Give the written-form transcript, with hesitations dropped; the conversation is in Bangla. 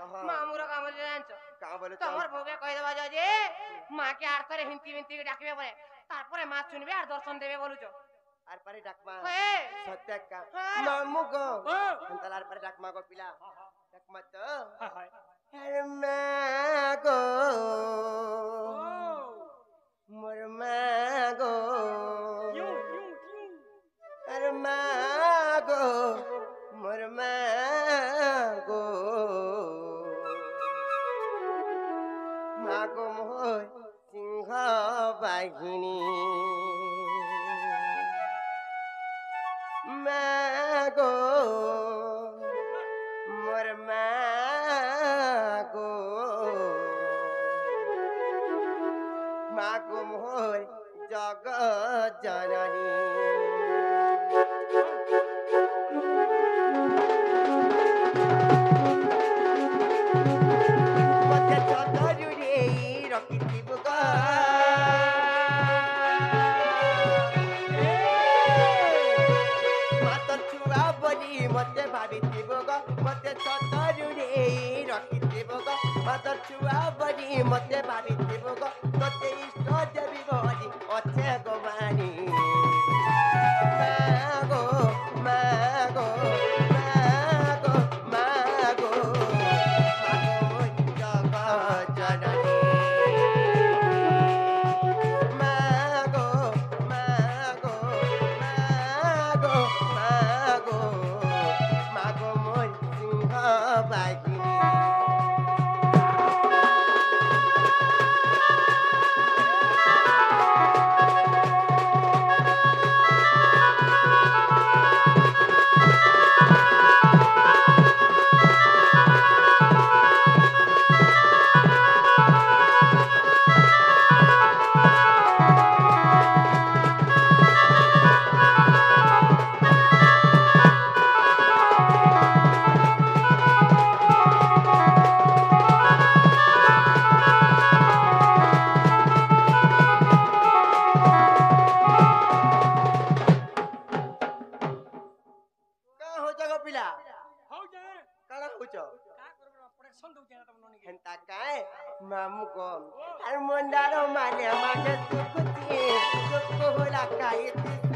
ମାମୁର କାମ ଜାଣିଛ ତମର ଭୋগে କହିଦେବା ଯେ ମା কে আর করে হিন্তি মিন্তি ডাকবে বলে তারপরে মা শুনবে আর দর্শন দেবে বলুছো আর পারে ডাকমা সত্য কা মামু গো তাহলে আর পারে ডাকমা গো পিলা ডাকমা তো আরে মা গো মোর মা গো আরে মা গো মোর মা গো মা গো মোর সিংহ বাহিনী মা গো মোর মা গো মা গো মোর জগৎ জননী মতে চতরুরে রখিথিব গো মাতর ছুয়া বলি মতে ভাবিথিব গো মতে চতরুরে রখিথিব গো মাতর ছুয়া বলি মতে ভাবিথিব গো তোতে ইষ্ট দেবী বলি অছে গো মানি মাগো মাগো মাগো মাগো মাগো জগৎ জননী মাগো মাগো মাগো মাগো মাগো মোর সিংহ বাহিনী হেন্তা কায় মামু গম আর মন্দার মানে আমাকে সুখতি সুখ হলা কাইতি